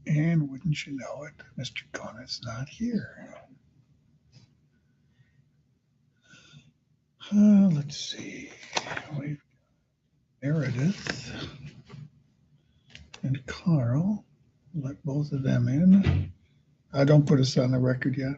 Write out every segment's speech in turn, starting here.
And wouldn't you know it, Mr. Conan's not here. Let's see. We've Meredith and Carl. Let both of them in. Don't put us on the record yet.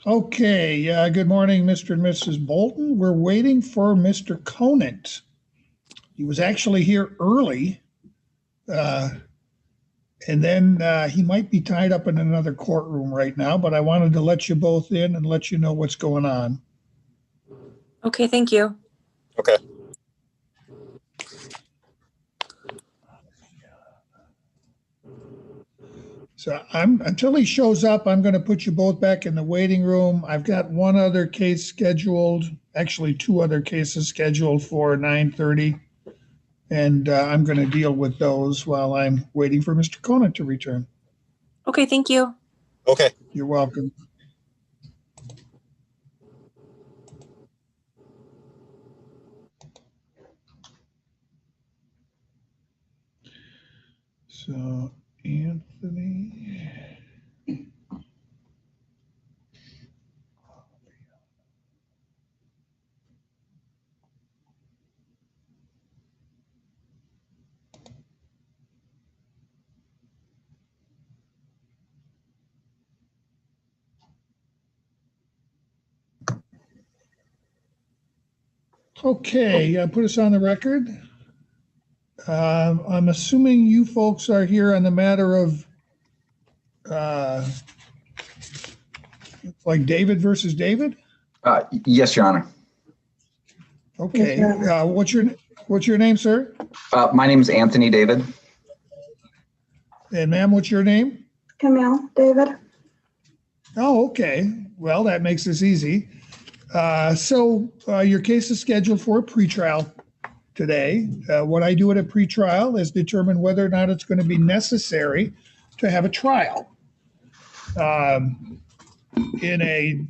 Okay, good morning, Mr. and Mrs. Bolton. We're waiting for Mr. Conan. He was actually here early, and then he might be tied up in another courtroom right now, but I wanted to let you both in and let you know what's going on. Okay, thank you. Okay. So until he shows up, I'm going to put you both back in the waiting room. I've got one other case scheduled, actually two other cases scheduled for 9:30, and I'm going to deal with those while I'm waiting for Mr. Conan to return. Okay, thank you. Okay. You're welcome. So, Anthony. Okay, put us on the record. I'm assuming you folks are here on the matter of like David versus David? Yes, Your Honor. Okay. What's your name, sir? My name is Anthony David. And ma'am, what's your name? Camille David. Oh, okay. Well, that makes this easy. So your case is scheduled for a pretrial today. What I do at a pretrial is determine whether or not it's going to be necessary to have a trial. In a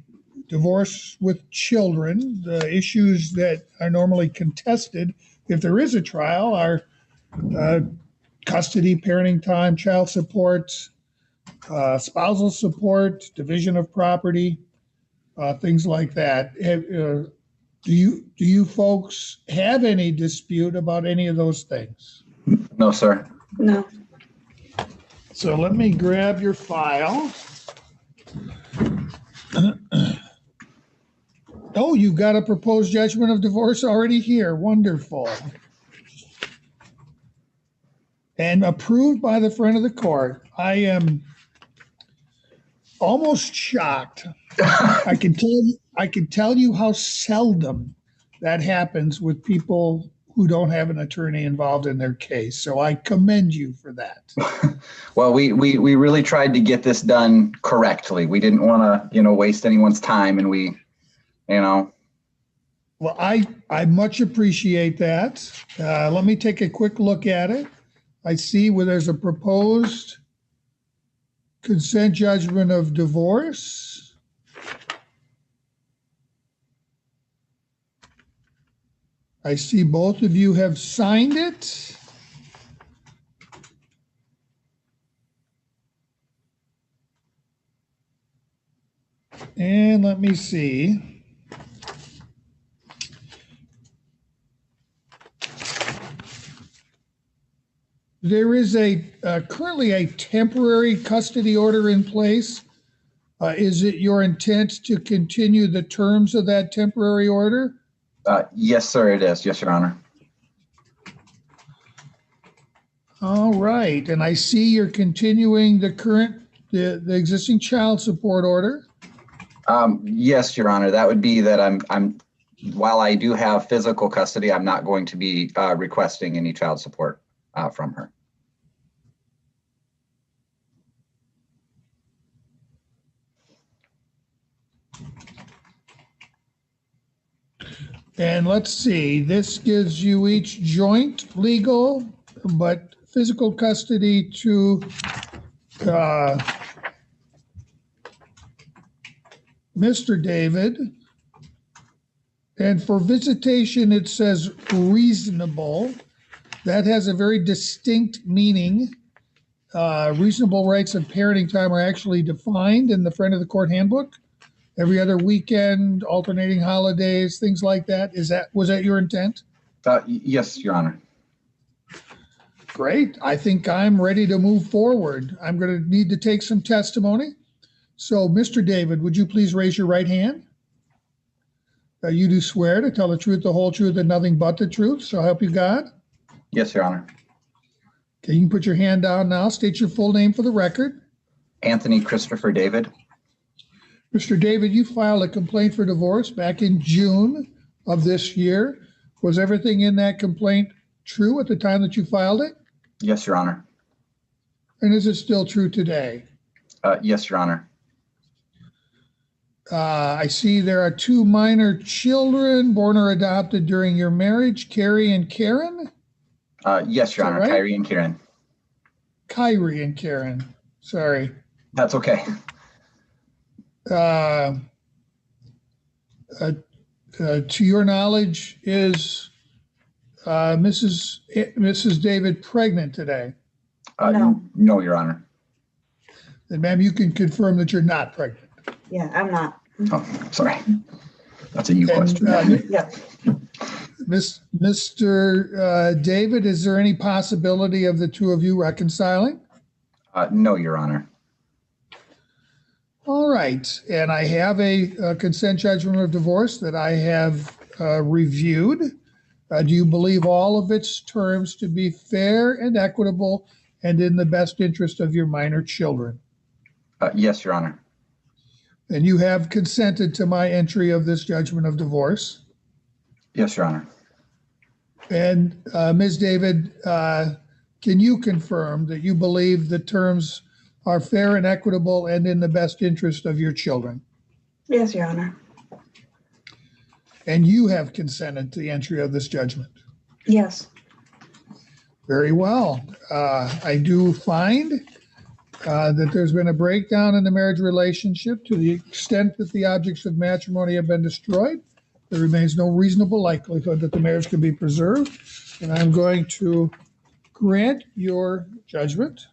divorce with children, the issues that are normally contested, if there is a trial, are custody, parenting time, child support, spousal support, division of property, things like that. Do you folks have any dispute about any of those things? No, sir. No. So let me grab your file. Oh, you've got a proposed judgment of divorce already here. Wonderful. And approved by the friend of the court. I am almost shocked. I can tell you how seldom that happens with people who don't have an attorney involved in their case. So I commend you for that. Well, we really tried to get this done correctly. We didn't want to, waste anyone's time, and Well, I much appreciate that. Let me take a quick look at it. I see where there's a proposed consent judgment of divorce. I see both of you have signed it. And let me see. There is currently a temporary custody order in place. Is it your intent to continue the terms of that temporary order? Yes, sir, it is. Yes, Your Honor. All right, and I see you're continuing the existing child support order. Yes, Your Honor. That would be that I'm while I do have physical custody, I'm not going to be requesting any child support from her. And let's see, this gives you each joint legal, but physical custody to Mr. David. And for visitation, it says reasonable. That has a very distinct meaning. Reasonable rights of parenting time are actually defined in the Friend of the Court Handbook. Every other weekend, alternating holidays, things like that. Was that your intent? Yes, Your Honor. Great. I think I'm ready to move forward. I'm going to need to take some testimony. So, Mr. David, would you please raise your right hand? You do swear to tell the truth, the whole truth, and nothing but the truth. So help you God. Yes, Your Honor. Okay, you can put your hand down now. State your full name for the record. Anthony Christopher David. Mr. David, you filed a complaint for divorce back in June of this year. Was everything in that complaint true at the time that you filed it? Yes, Your Honor. And is it still true today? Yes, Your Honor. I see there are 2 minor children born or adopted during your marriage, Carrie and Karen? Yes, Your Honor. Right? Kyrie and Kieran. Kyrie and Karen. Sorry. That's okay. To your knowledge, is Mrs. David pregnant today? No. No, Your Honor. Then, ma'am, you can confirm that you're not pregnant. Yeah, I'm not. Oh, sorry. That's a you And, question. Yeah. Mr. David, is there any possibility of the two of you reconciling? No, Your Honor. All right. And I have a consent judgment of divorce that I have reviewed. Do you believe all of its terms to be fair and equitable and in the best interest of your minor children? Yes, Your Honor. And you have consented to my entry of this judgment of divorce? Yes, Your Honor. And Ms. David, can you confirm that you believe the terms are fair and equitable and in the best interest of your children? Yes, Your Honor. And you have consented to the entry of this judgment? Yes. Very well. I do find that there's been a breakdown in the marriage relationship to the extent that the objects of matrimony have been destroyed. There remains no reasonable likelihood that the marriage can be preserved. And I'm going to grant your judgment.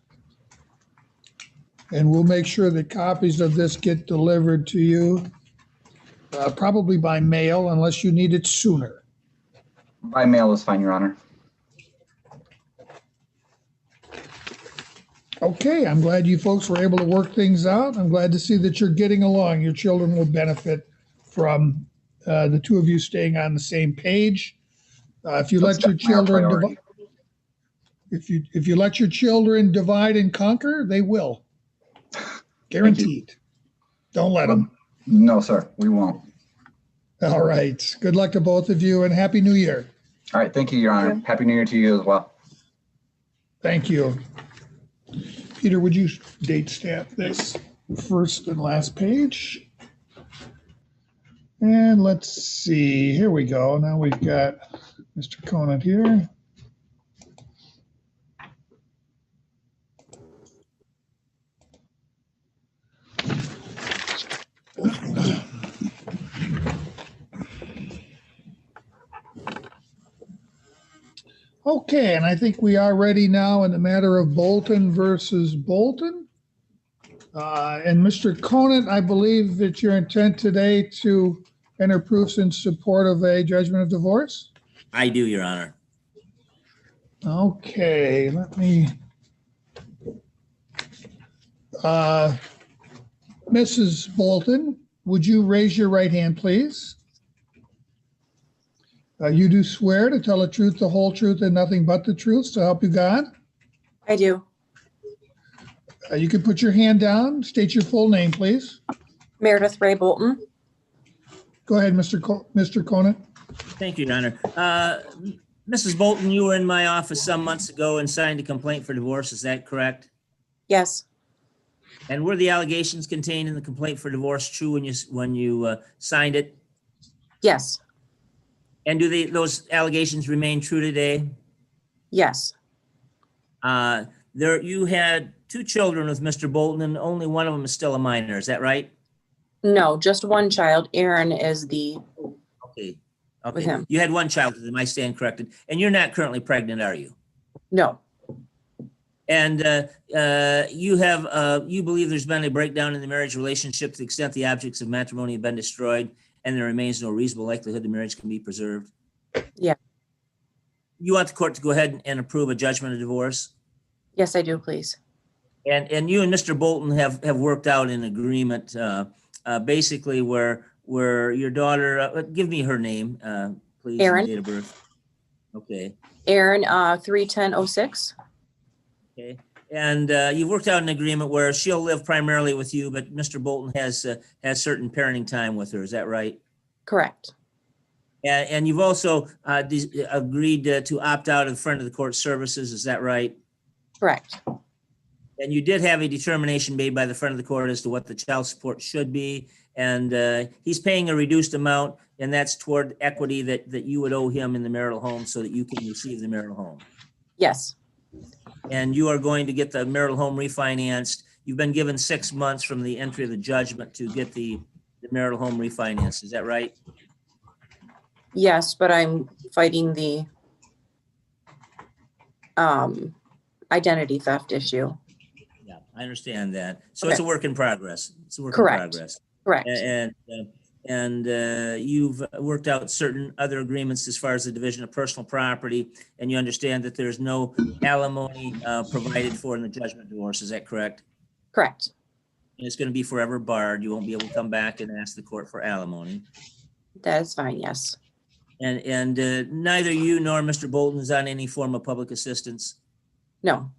And we'll make sure that copies of this get delivered to you, probably by mail, unless you need it sooner. By mail is fine, Your Honor. Okay, I'm glad you folks were able to work things out. I'm glad to see that you're getting along. Your children will benefit from the two of you staying on the same page. If you let your children if you let your children divide and conquer, they will. Guaranteed. Don't let them. No, sir, we won't. All right. Good luck to both of you and Happy New Year. All right, thank you, Your Honor. Happy New Year to you as well. Thank you. Peter, would you date stamp this first and last page? And let's see, here we go. Now we've got Mr. Conan here. Okay, and I think we are ready now in the matter of Bolton versus Bolton. And Mr. Conan, I believe that your intent today to enter proofs in support of a judgment of divorce? I do, Your Honor. Okay, let me. Mrs. Bolton, would you raise your right hand, please? You do swear to tell the truth, the whole truth, and nothing but the truth, so help you God? I do. You can put your hand down. State your full name, please. Meredith Ray Bolton. Go ahead, Mr. Conan. Thank you, Your Honor. Mrs. Bolton, you were in my office some months ago and signed a complaint for divorce. Is that correct? Yes. And were the allegations contained in the complaint for divorce true when you signed it? Yes. And do those allegations remain true today? Yes. You had 2 children with Mr. Bolton, and only one of them is still a minor. Is that right? No, just one child. Aaron is the, Okay. with Okay. him. You had 1 child with him. I stand corrected. And you're not currently pregnant, are you? No, And you believe there's been a breakdown in the marriage relationship to the extent the objects of matrimony have been destroyed, and there remains no reasonable likelihood the marriage can be preserved? Yeah. You want the court to go ahead and approve a judgment of divorce? yes, I do, please. And you and Mr. Bolton have worked out an agreement, basically where your daughter, give me her name, please, and Erin. date of birth. Okay. Aaron, 3/10/06. Okay. And you've worked out an agreement where she'll live primarily with you, but Mr. Bolton has certain parenting time with her. Is that right? Correct. And you've also agreed to opt out of front of the court services. Is that right? Correct. And you did have a determination made by the front of the court as to what the child support should be. And he's paying a reduced amount, and that's toward equity that you would owe him in the marital home so that you can receive the marital home. Yes. And you are going to get the marital home refinanced. You've been given 6 months from the entry of the judgment to get the marital home refinanced. Is that right? Yes, but I'm fighting the identity theft issue. Yeah, I understand that. So Okay. it's a work in progress. It's a work Correct. in progress. Correct. And you've worked out certain other agreements as far as the division of personal property, and you understand that there's no alimony provided for in the judgment of divorce. Is that correct? Correct. And it's going to be forever barred. You won't be able to come back and ask the court for alimony. That is fine. Yes. And neither you nor Mr. Bolton is on any form of public assistance. No.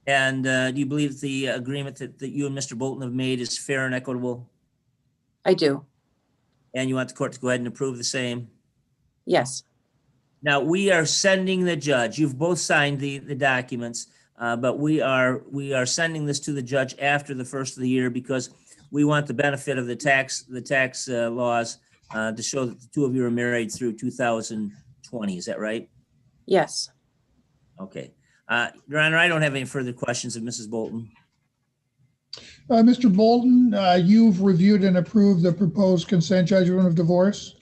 And do you believe the agreement that you and Mr. Bolton have made is fair and equitable? I do. And you want the court to go ahead and approve the same? Yes. Now, we are sending the judge, you've both signed the documents, but we are sending this to the judge after the first of the year because we want the benefit of the tax laws to show that the 2 of you are married through 2020. Is that right? Yes. Okay. Your Honor, I don't have any further questions of Mrs. Bolton. Mr. Bolton, you've reviewed and approved the proposed consent judgment of divorce.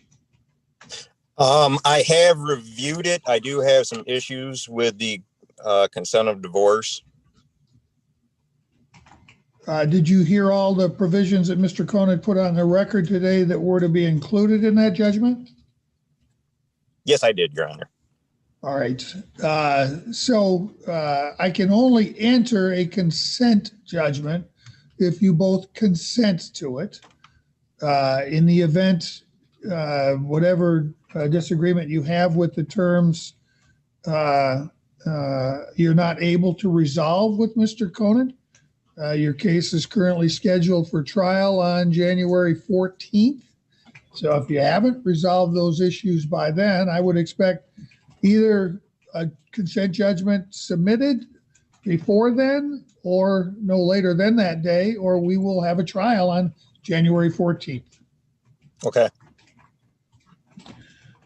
I have reviewed it. I do have some issues with the consent of divorce. Did you hear all the provisions that Mr. Conan put on the record today that were to be included in that judgment? Yes, I did, Your Honor. All right. So I can only enter a consent judgment if you both consent to it. In the event, whatever disagreement you have with the terms, you're not able to resolve with Mr. Conan. Your case is currently scheduled for trial on January 14th. So if you haven't resolved those issues by then, I would expect either a consent judgment submitted before then or no later than that day, or we will have a trial on January 14th. Okay.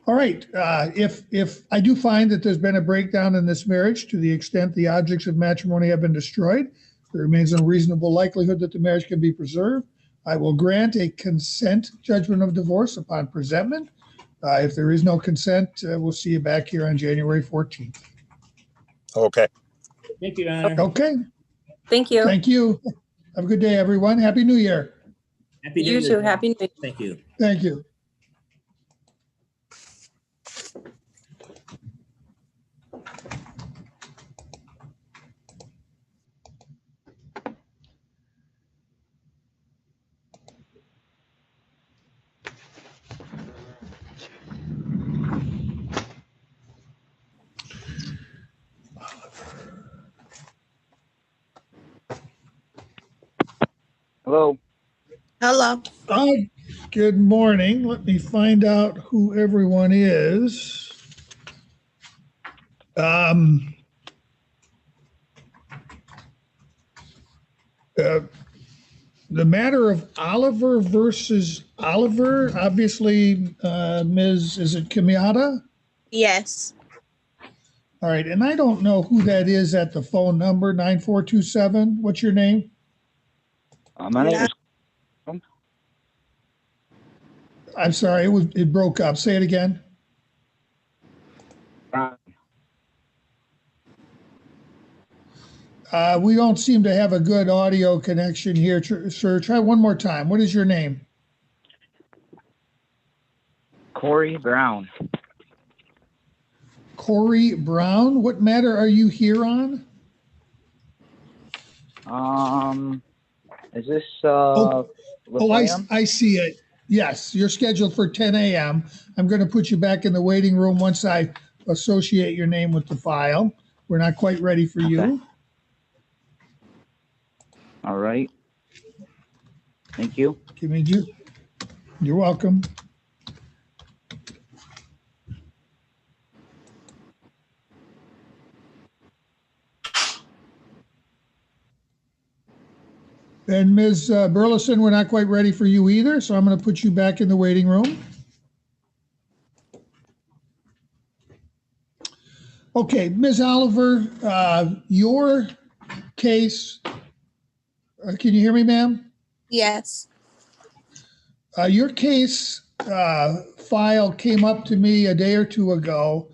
All right. If I do find that there's been a breakdown in this marriage to the extent the objects of matrimony have been destroyed, there remains a reasonable likelihood that the marriage can be preserved, I will grant a consent judgment of divorce upon presentment. If there is no consent, we'll see you back here on January 14th. Okay. Thank you, Your Honor. Okay. Thank you. Thank you. Have a good day, everyone. Happy New Year. Happy New You Year. too. Happy New Year. Thank you. Thank you. Hello. Hello. Good morning. Let me find out who everyone is. The matter of Oliver versus Oliver, obviously, is it Camille? Yes. All right, and I don't know who that is at the phone number, 9427. What's your name? My name is I'm sorry, it broke up. Say it again. We don't seem to have a good audio connection here, sir. Try one more time. What is your name? Corey Brown. Corey Brown. What matter are you here on? Is this Oh, LaFlamme? I see it. Yes, you're scheduled for 10 a.m. I'm going to put you back in the waiting room once I associate your name with the file. We're not quite ready for you. Okay. All right. Thank you. Give me you. You're welcome. And Ms. Burleson, we're not quite ready for you either, so I'm going to put you back in the waiting room. Okay, Ms. Oliver, your case, can you hear me, ma'am? Yes. Your case file came up to me a day or two ago.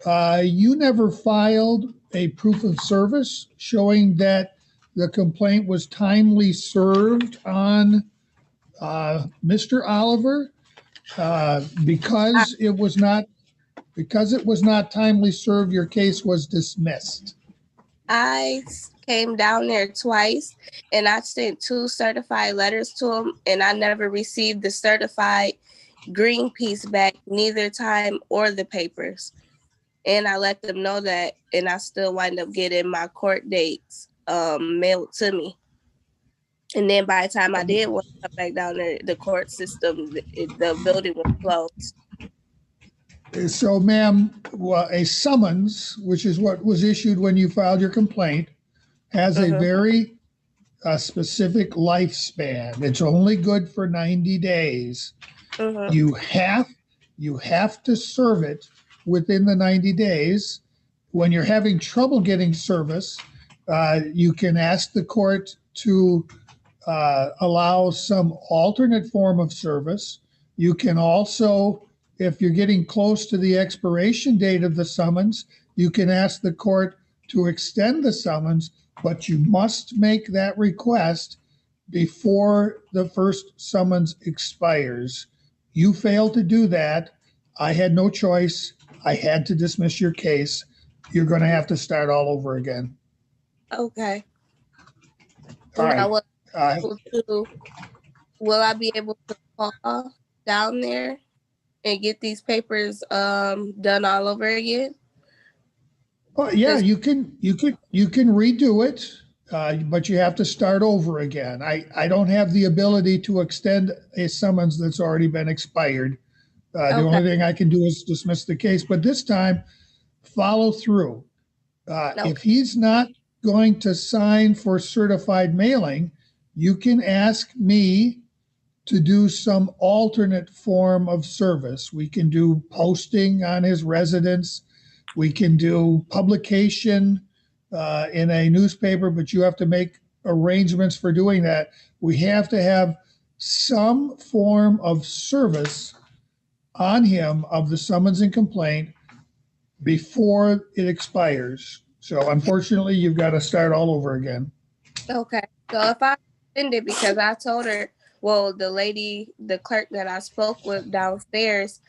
You never filed a proof of service showing that the complaint was timely served on Mr. Oliver because it was not timely served. Your case was dismissed. I came down there twice and I sent 2 certified letters to him and I never received the certified green piece back, neither time or the papers. And I let them know that, and I still wind up getting my court dates mailed to me. And then by the time I did want to come back down there, the court system, the building was closed. So, ma'am, a summons, which is what was issued when you filed your complaint, has a very specific lifespan. It's only good for 90 days. You have to serve it within the 90 days. When you're having trouble getting service, you can ask the court to allow some alternate form of service. You can also, if you're getting close to the expiration date of the summons, you can ask the court to extend the summons, but you must make that request before the first summons expires. You failed to do that. I had no choice. I had to dismiss your case. You're going to have to start all over again. Okay. All right. Will I be able to call down there and get these papers done all over again? Well, yeah, you can redo it, but you have to start over again. I don't have the ability to extend a summons that's already been expired. The only thing I can do is dismiss the case, but this time follow through. If he's not going to sign for certified mailing, you can ask me to do some alternate form of service. We can do posting on his residence. We can do publication in a newspaper, but you have to make arrangements for doing that. We have to have some form of service on him of the summons and complaint before it expires. So unfortunately, you've got to start all over again. Okay. So if I send it, because I told her, well, the clerk that I spoke with downstairs,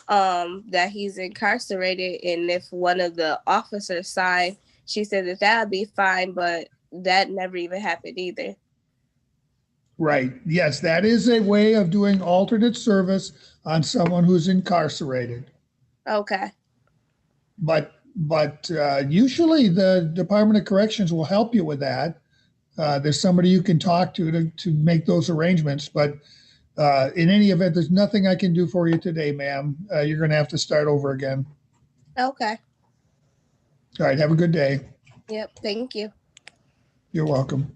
that he's incarcerated, and if one of the officers signed, she said that would be fine, but that never even happened either. Right. Yes, that is a way of doing alternate service on someone who's incarcerated. Okay. But usually the Department of Corrections will help you with that. There's somebody you can talk to make those arrangements. But in any event, there's nothing I can do for you today, ma'am. You're going to have to start over again. Okay. All right. Have a good day. Yep. Thank you. You're welcome.